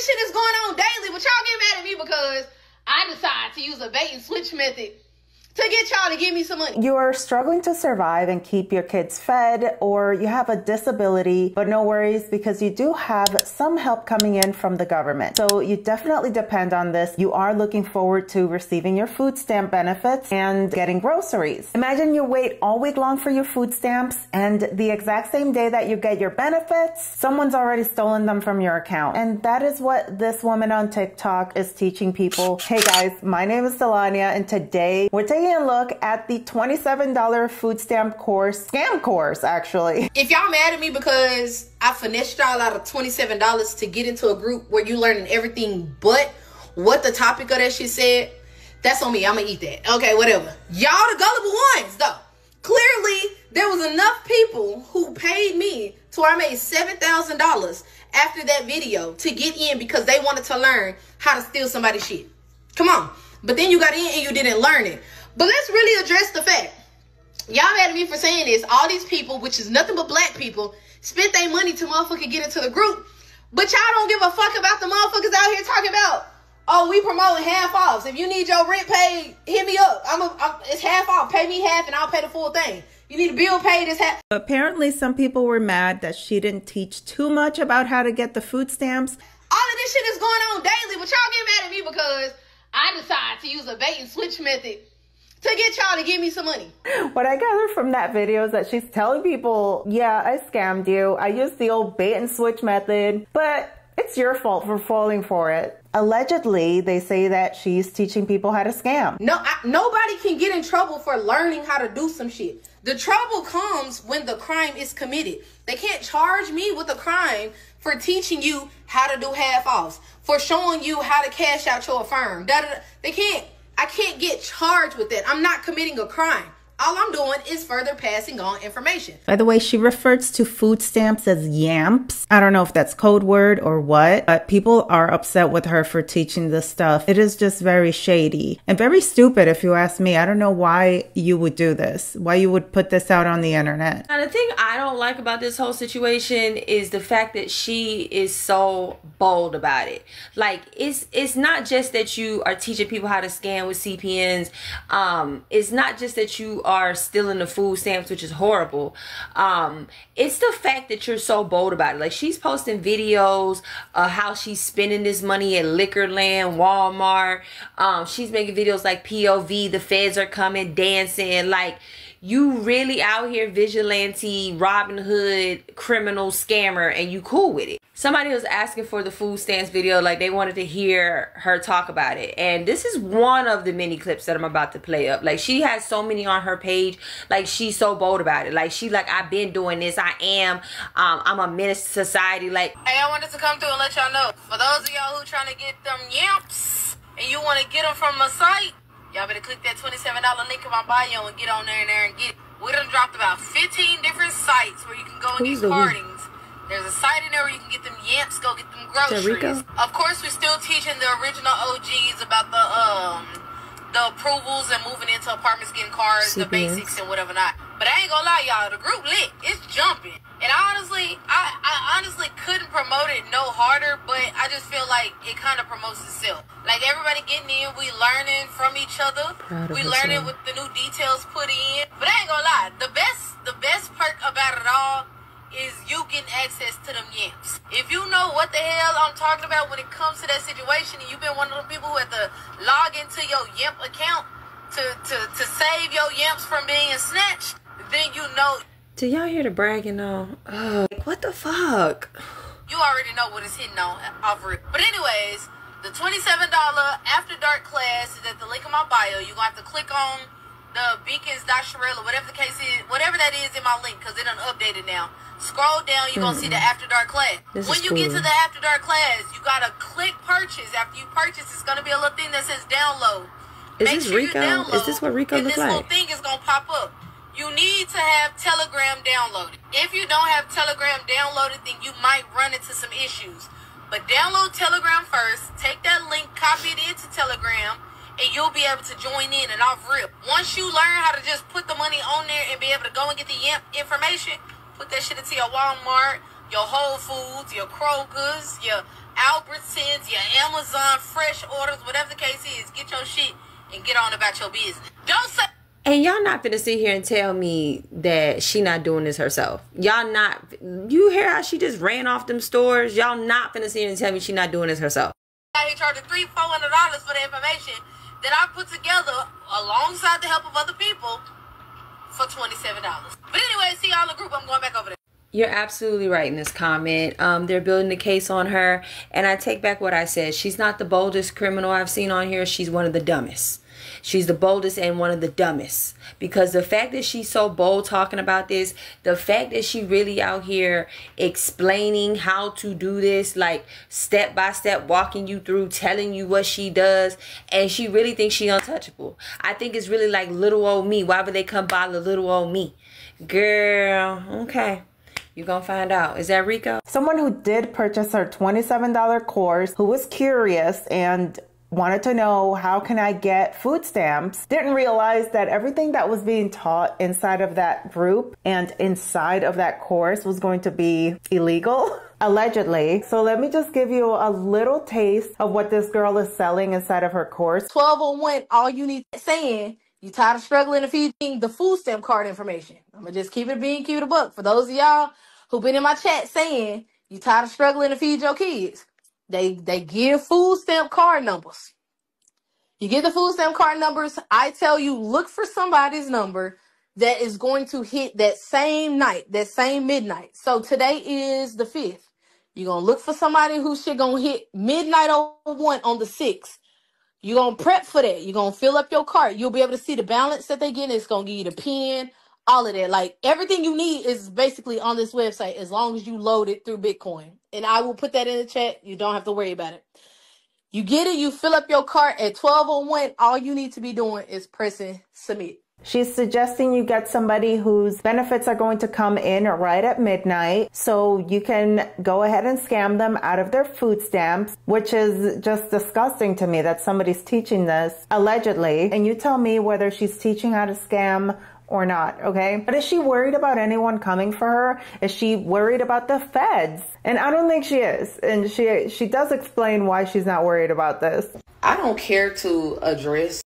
this shit is going on daily, but y'all get mad at me because I decide to use a bait and switch method to get y'all to give me some money. You're struggling to survive and keep your kids fed, or you have a disability, but no worries because you do have some help coming in from the government. So you definitely depend on this. You are looking forward to receiving your food stamp benefits and getting groceries. Imagine you wait all week long for your food stamps, and the exact same day that you get your benefits, someone's already stolen them from your account. And that is what this woman on TikTok is teaching people. Hey guys, my name is Delania, and today we're taking a look at the $27 food stamp course, scam course actually. If y'all mad at me because I finessed y'all out of $27 to get into a group where you learning everything but what the topic of that shit said, that's on me. I'm gonna eat that. Okay, whatever. Y'all the gullible ones though. Clearly there was enough people who paid me to where I made $7,000 after that video to get in because they wanted to learn how to steal somebody's shit. Come on. But then you got in and you didn't learn it. But let's really address the fact. Y'all mad at me for saying this. All these people, which is nothing but black people, spent their money to motherfucking get into the group. But y'all don't give a fuck about the motherfuckers out here talking about, oh, we promoting half offs. If you need your rent paid, hit me up. It's half off. Pay me half and I'll pay the full thing. You need a bill paid, it's half. Apparently some people were mad that she didn't teach too much about how to get the food stamps. All of this shit is going on daily, but y'all get mad at me because I decide to use a bait and switch method to get y'all to give me some money. What I gather from that video is that she's telling people, yeah, I scammed you. I used the old bait and switch method, but it's your fault for falling for it. Allegedly, they say that she's teaching people how to scam. Nobody can get in trouble for learning how to do some shit. The trouble comes when the crime is committed. They can't charge me with a crime for teaching you how to do half-offs, for showing you how to cash out your firm. They can't. I can't get charged with that. I'm not committing a crime. All I'm doing is further passing on information. By the way, she refers to food stamps as yamps. I don't know if that's code word or what, but people are upset with her for teaching this stuff. It is just very shady and very stupid if you ask me. I don't know why you would do this, why you would put this out on the internet. Now, the thing I don't like about this whole situation is the fact that she is so bold about it. Like, it's not just that you are teaching people how to scam with CPNs. It's not just that you are stealing the food stamps, which is horrible. It's the fact that you're so bold about it. Like, she's posting videos of how she's spending this money at Liquorland, Walmart. She's making videos like POV, the feds are coming, dancing. Like, you really out here vigilante, Robin Hood, criminal, scammer, and you cool with it. Somebody was asking for the food stamps video, like they wanted to hear her talk about it. And this is one of the many clips that I'm about to play up. Like, she has so many on her page. Like, she's so bold about it. Like, she's like, I've been doing this. I'm a menace to society. Like, hey, I wanted to come through and let y'all know, for those of y'all who trying to get them yamps and you want to get them from a site, y'all better click that $27 link in my bio and get on there and get it. We done dropped about 15 different sites where you can go and get cardings. There's a site in there where you can get them yamps, go get them groceries. Of course, we're still teaching the original OGs about the approvals and moving into apartments, getting cars, the basics and whatever not. But I ain't gonna lie, y'all, the group lit. It's jumping. And honestly, I honestly couldn't promote it no harder, but I just feel like it kind of promotes itself. Like, everybody getting in, we learning from each other. We learning with the new details put in. But I ain't gonna lie, the best perk about it all is you getting access to them yamps. If you know what the hell I'm talking about when it comes to that situation, and you've been one of the people who had to log into your yamp account to save your yamps from being snatched, then you know. Do y'all hear the bragging on? Like, what the fuck? You already know what it's hitting on off rip. But anyways, the $27 After Dark class is at the link in my bio. You're gonna have to click on the beacons.sherelle or whatever the case is, whatever that is in my link, because it done updated now. Scroll down, you're gonna see the After Dark class. When you get to the After Dark class, you gotta click purchase. After you purchase, it's gonna be a little thing that says download. Is this Rico? Is this what Rico looks like? And this little thing is gonna pop up. You need to have Telegram downloaded. If you don't have Telegram downloaded, then you might run into some issues. But download Telegram first, take that link, copy it into Telegram, and you'll be able to join in and off rip. Once you learn how to just put the money on there and be able to go and get the information, put that shit into your Walmart, your Whole Foods, your Kroger's, your Albertsons, your Amazon fresh orders, whatever the case is. Get your shit and get on about your business. Don't say... And y'all not finna sit here and tell me that she not doing this herself. Y'all not... You hear how she just ran off them stores? Y'all not finna sit here and tell me she not doing this herself. He charged $300-$400 for the information that I put together alongside the help of other people for $27. But anyway, see y'all in the group. I'm going back over there. You're absolutely right in this comment. They're building a case on her. And I take back what I said. She's not the boldest criminal I've seen on here. She's one of the dumbest. She's the boldest and one of the dumbest. Because the fact that she's so bold talking about this, the fact that she really out here explaining how to do this, like step by step, walking you through, telling you what she does, and she really thinks she untouchable. I think it's really like little old me. Why would they come bother little old me? Girl, okay. You're going to find out. Is that Rico? Someone who did purchase her $27 course, who was curious and wanted to know, how can I get food stamps, didn't realize that everything that was being taught inside of that group and inside of that course was going to be illegal, allegedly. So let me just give you a little taste of what this girl is selling inside of her course. 1201, all you need saying, you tired of struggling to feed the food stamp card information. I'm going to just keep it a buck. For those of y'all who been in my chat saying, you tired of struggling to feed your kids. They give food stamp card numbers. You get the food stamp card numbers. I tell you, look for somebody's number that is going to hit that same night, that same midnight. So today is the 5th. You're going to look for somebody whose shit going to hit midnight 01 on the 6th. You're going to prep for that. You're going to fill up your cart. You'll be able to see the balance that they get. It's going to give you the PIN, all of that. Like, everything you need is basically on this website as long as you load it through Bitcoin. And I will put that in the chat. You don't have to worry about it. You get it. You fill up your cart at 12:01. All you need to be doing is pressing submit. She's suggesting you get somebody whose benefits are going to come in right at midnight, so you can go ahead and scam them out of their food stamps, which is just disgusting to me that somebody's teaching this, allegedly. And you tell me whether she's teaching how to scam or not, okay? But is she worried about anyone coming for her? Is she worried about the feds? And I don't think she is. And she does explain why she's not worried about this. I don't care to address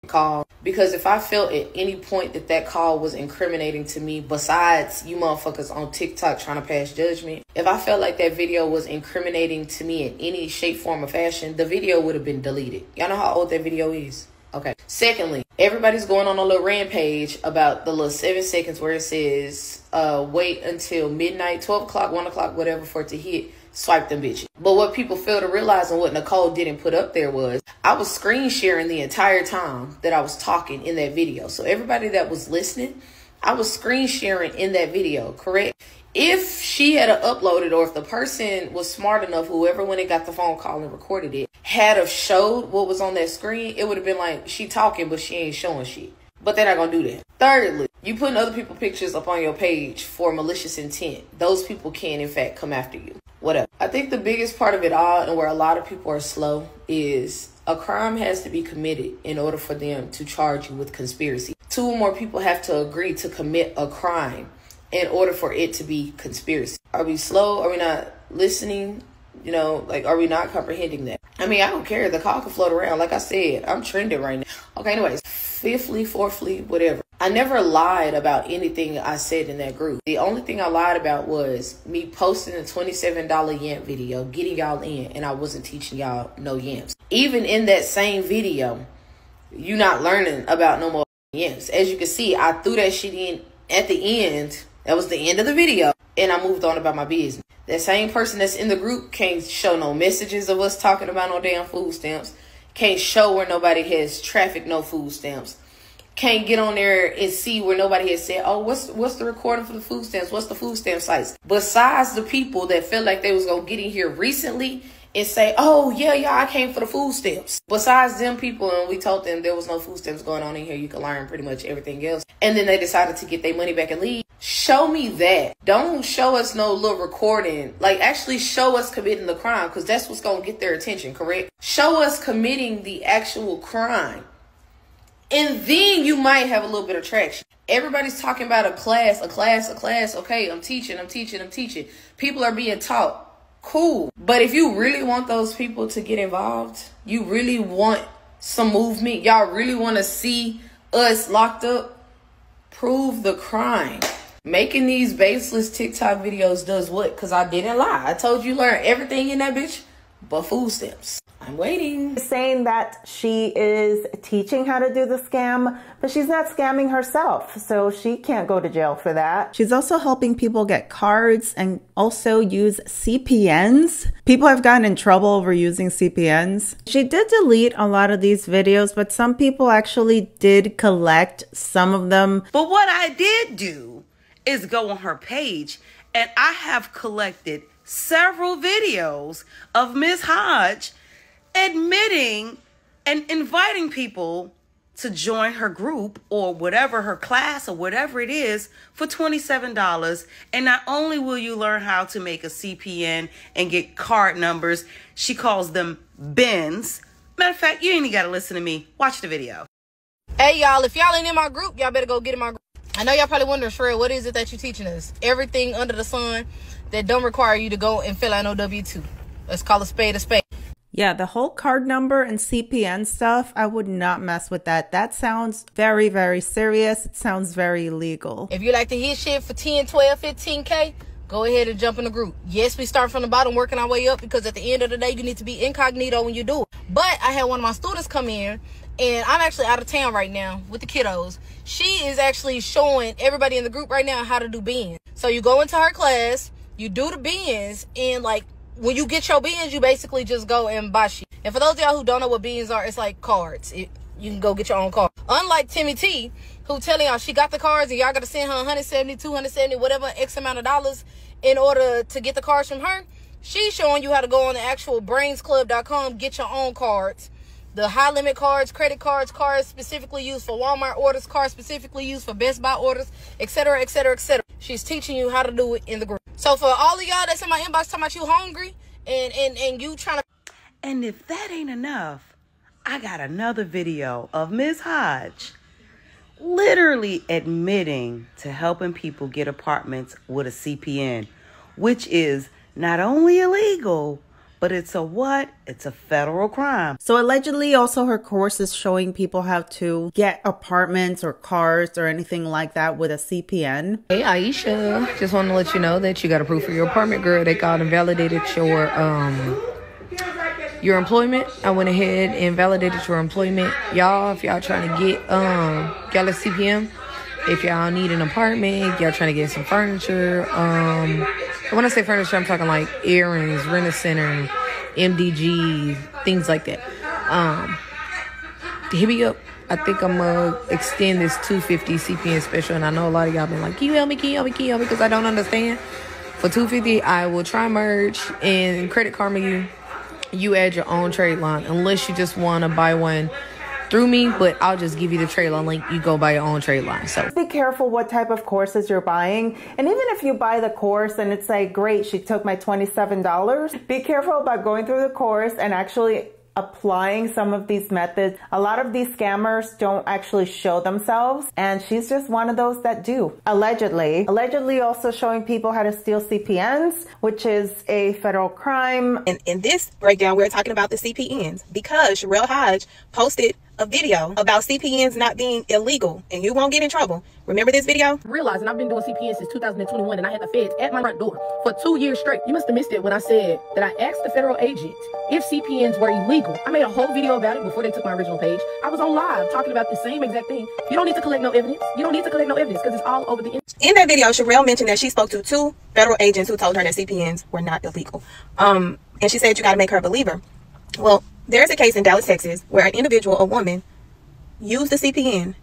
call, because if I felt at any point that call was incriminating to me, besides you motherfuckers on TikTok trying to pass judgment, if I felt like that video was incriminating to me in any shape, form, or fashion, the video would have been deleted. Y'all know how old that video is? Okay. Secondly, everybody's going on a little rampage about the little 7 seconds where it says wait until midnight, 12 o'clock, 1 o'clock, whatever, for it to hit. Swipe them bitches. But what people fail to realize, and what Nicole didn't put up there, was I was screen sharing the entire time that I was talking in that video. So everybody that was listening, I was screen sharing in that video, correct? If she had uploaded, or if the person was smart enough, whoever when it got the phone call and recorded it, had have showed what was on that screen, it would have been like, she talking, but she ain't showing shit. But they're not going to do that. Thirdly, you putting other people's pictures up on your page for malicious intent. Those people can, in fact, come after you. Whatever. I think the biggest part of it all, and where a lot of people are slow, is a crime has to be committed in order for them to charge you with conspiracy. 2 or more people have to agree to commit a crime in order for it to be conspiracy. Are we slow? Are we not listening? You know, like, are we not comprehending that? I mean, I don't care. The call can float around. Like I said, I'm trending right now. Okay, anyways. Fifthly, fourthly, whatever. I never lied about anything I said in that group. The only thing I lied about was me posting a $27 yamp video, getting y'all in, and I wasn't teaching y'all no yamps. Even in that same video, you not learning about no more yamps. As you can see, I threw that shit in at the end. That was the end of the video, and I moved on about my business. That same person that's in the group can't show no messages of us talking about no damn food stamps. Can't show where nobody has trafficked no food stamps. Can't get on there and see where nobody has said, oh, what's the recording for the food stamps? What's the food stamp sites? Besides the people that felt like they was going to get in here recently and say, oh, yeah, I came for the food stamps. Besides them people, and we told them there was no food stamps going on in here. You can learn pretty much everything else. And then they decided to get their money back and leave. Show me that. Don't show us no little recording. Like, actually show us committing the crime, because that's what's going to get their attention, correct? Show us committing the actual crime. And then you might have a little bit of traction. Everybody's talking about a class. Okay, I'm teaching. People are being taught. Cool. But if you really want those people to get involved, you really want some movement, y'all really want to see us locked up, prove the crime. Making these baseless TikTok videos does what? Because I didn't lie. I told you learn everything in that bitch but food stamps. I'm waiting. Saying that she is teaching how to do the scam, but she's not scamming herself, so she can't go to jail for that. She's also helping people get cards and also use CPNs. People have gotten in trouble over using CPNs. She did delete a lot of these videos, but some people actually did collect some of them. But what I did do is go on her page, and I have collected several videos of Ms. Hodge admitting and inviting people to join her group or whatever, her class or whatever it is, for $27. And not only will you learn how to make a CPN and get card numbers, she calls them bins. Matter of fact, you ain't even got to listen to me. Watch the video. Hey, y'all, if y'all ain't in my group, y'all better go get in my group. I know y'all probably wondering, Sherelle, what is it that you're teaching us? Everything under the sun that don't require you to go and fill out no W-2. Let's call a spade a spade. Yeah, the whole card number and CPN stuff, I would not mess with that. That sounds very, very serious. It sounds very illegal. If you like to hit shit for 10, 12, 15K, go ahead and jump in the group. Yes, we start from the bottom, working our way up, because at the end of the day, you need to be incognito when you do it. But I had one of my students come in, and I'm actually out of town right now with the kiddos. She is actually showing everybody in the group right now how to do bins. So you go into her class, you do the bins, and like, when you get your beans, you basically just go and buy shit. And for those of y'all who don't know what beans are, it's like cards. You can go get your own card. Unlike Timmy T, who telling y'all she got the cards and y'all got to send her 170, 270, whatever X amount of dollars in order to get the cards from her. She's showing you how to go on the actual brainsclub.com, get your own cards. The high limit cards, credit cards, cards specifically used for Walmart orders, cards specifically used for Best Buy orders, etc., etc., etc. She's teaching you how to do it in the group. So for all of y'all that's in my inbox talking about you hungry and you trying to... And if that ain't enough, I got another video of Ms. Hodge literally admitting to helping people get apartments with a CPN, which is not only illegal, but it's a what? It's a federal crime. So allegedly also her course is showing people how to get apartments or cars or anything like that with a CPN. Hey Aisha, just want to let you know that you got approved for your apartment, girl. They called and validated your employment. I went ahead and validated your employment. Y'all, if y'all trying to get y'all a CPM, if y'all need an apartment, y'all trying to get some furniture, when I say furniture, I'm talking like earrings, rent-a-center, MDG, things like that. Hit me up. I think I'm gonna extend this $250 CPN special, and I know a lot of y'all been like, can you help me, because I don't understand. For $250, I will try merge and Credit Karma you add your own trade line, unless you just want to buy one through me, but I'll just give you the trade line link. You go buy your own trade line. So be careful what type of courses you're buying. And even if you buy the course and it's like, great, she took my $27, be careful about going through the course and actually applying some of these methods. A lot of these scammers don't actually show themselves, and she's just one of those that do. Allegedly also showing people how to steal CPNs, which is a federal crime. And in this breakdown, we're talking about the CPNs because Sherelle Hodge posted a video about CPNs not being illegal, and you won't get in trouble. Remember this video? Realizing I've been doing CPN since 2021, and I had the feds at my front door for 2 years straight. You must have missed it when I said that I asked the federal agent if CPNs were illegal. I made a whole video about it before they took my original page. I was on live talking about the same exact thing. You don't need to collect no evidence. You don't need to collect no evidence because it's all over the internet. In that video, Sherelle mentioned that she spoke to 2 federal agents who told her that CPNs were not illegal. And she said you got to make her a believer. Well, there's a case in Dallas, Texas, where an individual, a woman, used the CPN,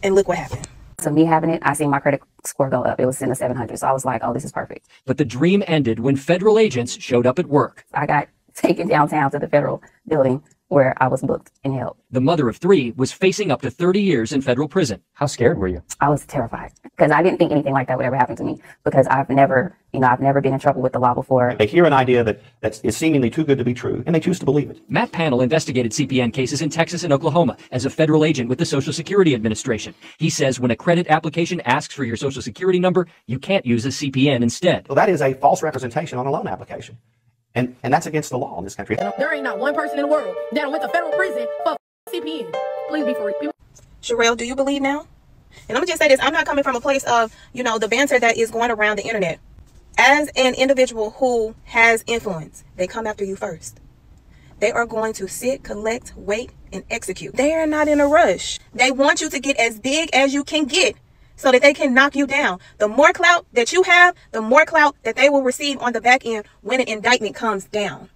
and look what happened. So me having it, I seen my credit score go up. It was in the 700s. So I was like, oh, this is perfect. But the dream ended when federal agents showed up at work. I got taken downtown to the federal building where I was booked and held. The mother of 3 was facing up to 30 years in federal prison. How scared were you? I was terrified because I didn't think anything like that would ever happen to me, because I've never been in trouble with the law before. They hear an idea that is seemingly too good to be true, and they choose to believe it. Matt Panel investigated CPN cases in Texas and Oklahoma as a federal agent with the Social Security Administration. He says when a credit application asks for your Social Security number, you can't use a CPN instead. Well, that is a false representation on a loan application. And that's against the law in this country. There ain't not one person in the world that went to federal prison for CPN. Please be for real. Sherelle, do you believe now? And I'm gonna just say this, I'm not coming from a place of, the banter that is going around the internet. As an individual who has influence, they come after you first. They are going to sit, collect, wait, and execute. They are not in a rush. They want you to get as big as you can get so that they can knock you down. The more clout that you have, the more clout that they will receive on the back end when an indictment comes down.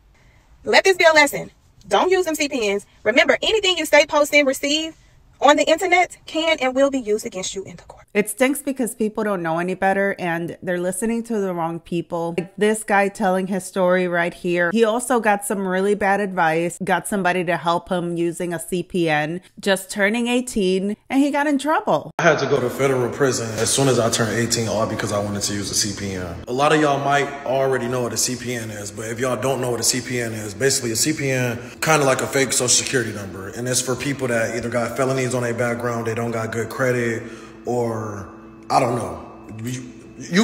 Let this be a lesson. Don't use them CPNs. Remember, anything you say, post, and receive on the internet can and will be used against you in the court. It stinks because people don't know any better and they're listening to the wrong people. Like this guy telling his story right here. He also got some really bad advice, got somebody to help him using a CPN, just turning 18, and he got in trouble. I had to go to federal prison as soon as I turned 18, all because I wanted to use a CPN. A lot of y'all might already know what a CPN is, but if y'all don't know what a CPN is, basically a CPN, kind of like a fake social security number. And it's for people that either got felonies on their background, they don't got good credit, or I don't know. You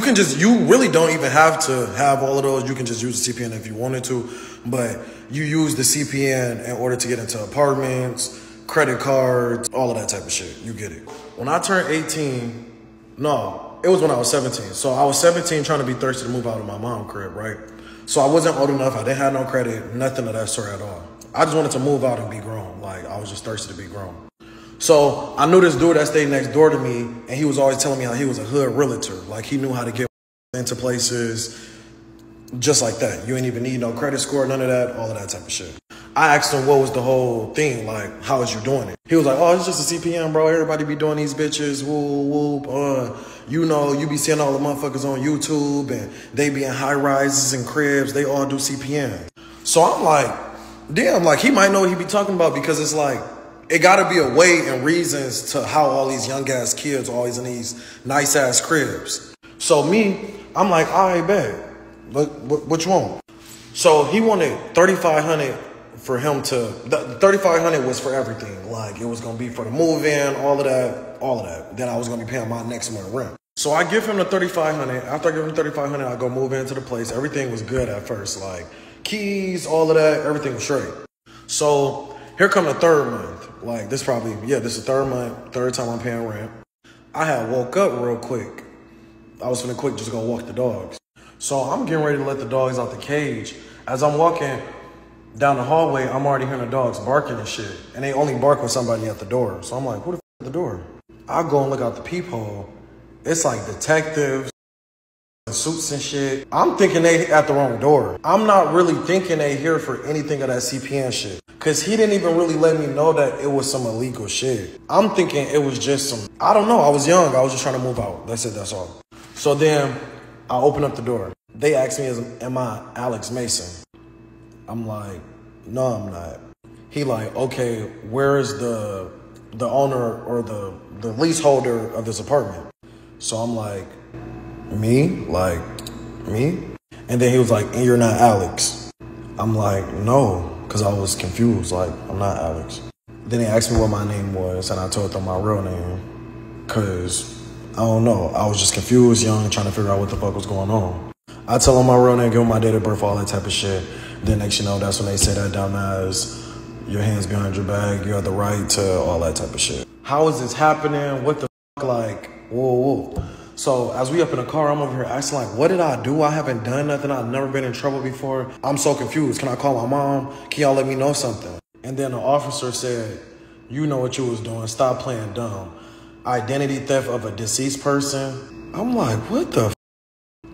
really don't even have to have all of those. You can just use the CPN if you wanted to, but you use the CPN in order to get into apartments, credit cards, all of that type of shit. You get it. When I turned 18, no, it was when I was 17. So I was 17 trying to be thirsty to move out of my mom's crib, right? So I wasn't old enough. I didn't have no credit, nothing of that sort at all. I just wanted to move out and be grown. Like, I was just thirsty to be grown. So I knew this dude that stayed next door to me, and he was always telling me how he was a hood realtor. Like, he knew how to get into places just like that. You ain't even need no credit score, none of that, all of that type of shit. I asked him what was the whole thing, like, how is you doing it? He was like, oh, it's just a CPN, bro. Everybody be doing these bitches, whoop, whoop. You be seeing all the motherfuckers on YouTube, and they be in high rises and cribs. They all do CPN. So I'm like, damn, like, he might know what he be talking about, because it's like, it got to be a way and reasons to how all these young ass kids are always in these nice ass cribs. So me, I'm like, all right, bet. What you want? So he wanted $3,500 for him to. The $3,500 was for everything. Like, it was gonna be for the move in, all of that. Then I was gonna be paying my next month rent. So I give him the $3,500. After I give him $3,500, I go move into the place. Everything was good at first, like keys, all of that. Everything was straight. So here come the third month. Like, this is the third month, third time I'm paying rent. I had woke up real quick. I was finna quick just go walk the dogs. So I'm getting ready to let the dogs out the cage. As I'm walking down the hallway, I'm already hearing the dogs barking and shit. And they only bark when somebody at the door. So I'm like, who the f at the door? I go and look out the peephole. It's like detectives, suits and shit. I'm thinking they at the wrong door. I'm not really thinking they here for anything of that CPN shit. Cause he didn't even really let me know that it was some illegal shit. I'm thinking it was just some, I don't know. I was young. I was just trying to move out. That's it. That's all. So then I open up the door. They asked me, am I Alex Mason? I'm like, no, I'm not. He like, okay, where is the owner or the leaseholder of this apartment? So I'm like, me? Like, me? And then he was like, and you're not Alex? I'm like, no, because I was confused. Like, I'm not Alex. Then they asked me what my name was, and I told them my real name, because I don't know. I was just confused, young, trying to figure out what the fuck was going on. I tell them my real name, give them my date of birth, all that type of shit. Then next you know, that's when they say that dumb as, your hands behind your back, you have the right to, all that type of shit. How is this happening? What the fuck? Like, whoa. So as we up in the car, I'm over here asking like, what did I do? I haven't done nothing. I've never been in trouble before. I'm so confused. Can I call my mom? Can y'all let me know something? And then the officer said, you know what you was doing. Stop playing dumb. Identity theft of a deceased person. I'm like, what the f?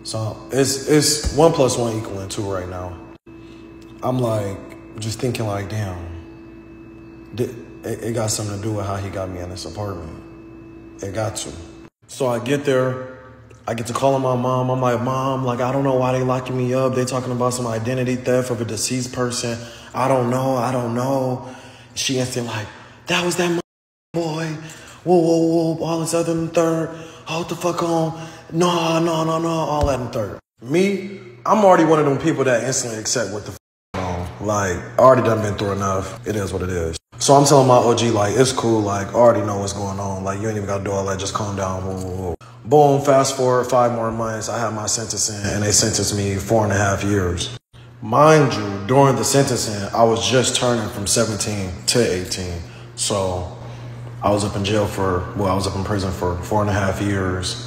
So it's 1 + 1 = 2 right now. I'm like, just thinking like, damn, it got something to do with how he got me in this apartment. It got to. So I get there, I get to calling my mom. I'm like, Mom, like, I don't know why they locking me up. They talking about some identity theft of a deceased person. I don't know. She instantly like, that was that boy. Whoa, all this other and third. Hold the fuck on. No, all that and third. Me, I'm already one of them people that instantly accept what the on. Like, I already done been through enough. It is what it is. So I'm telling my OG, like, it's cool. Like, I already know what's going on. Like, you ain't even got to do all that. Just calm down. Whoa. Boom, fast forward 5 more months. I had my sentencing, and they sentenced me 4.5 years. Mind you, during the sentencing, I was just turning from 17 to 18. So I was up in jail I was up in prison for 4.5 years.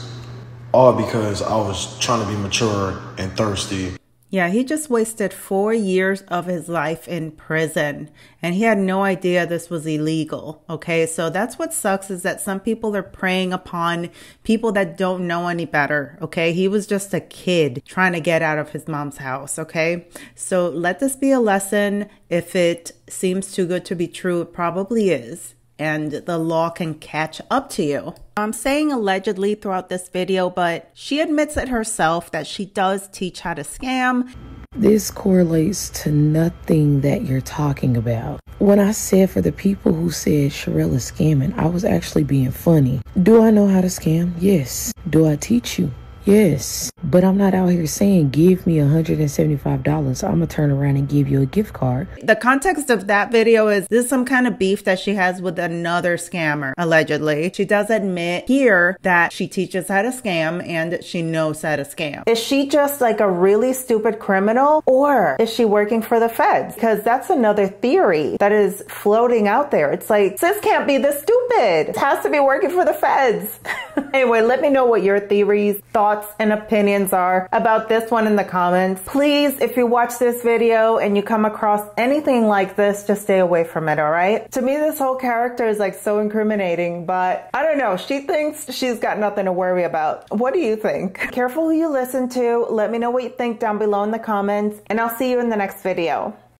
All because I was trying to be mature and thirsty. Yeah, he just wasted 4 years of his life in prison, and he had no idea this was illegal. Okay, so that's what sucks, is that some people are preying upon people that don't know any better. Okay, he was just a kid trying to get out of his mom's house. Okay, so let this be a lesson. If it seems too good to be true, it probably is. And the law can catch up to you. I'm saying allegedly throughout this video, but she admits it herself that she does teach how to scam. This correlates to nothing that you're talking about. When I said for the people who said Sherelle is scamming, I was actually being funny. Do I know how to scam? Yes. Do I teach you? Yes. But I'm not out here saying, give me $175. I'm gonna turn around and give you a gift card. The context of that video is this some kind of beef that she has with another scammer, allegedly. She does admit here that she teaches how to scam and she knows how to scam. Is she just like a really stupid criminal, or is she working for the feds? Because that's another theory that is floating out there. It's like, sis can't be this stupid. It has to be working for the feds. Anyway, let me know what your theories, thoughts, and opinions are about this one in the comments. Please, if you watch this video and you come across anything like this, just stay away from it, all right? To me, this whole character is like so incriminating, but I don't know. She thinks she's got nothing to worry about. What do you think? Careful who you listen to. Let me know what you think down below in the comments, and I'll see you in the next video.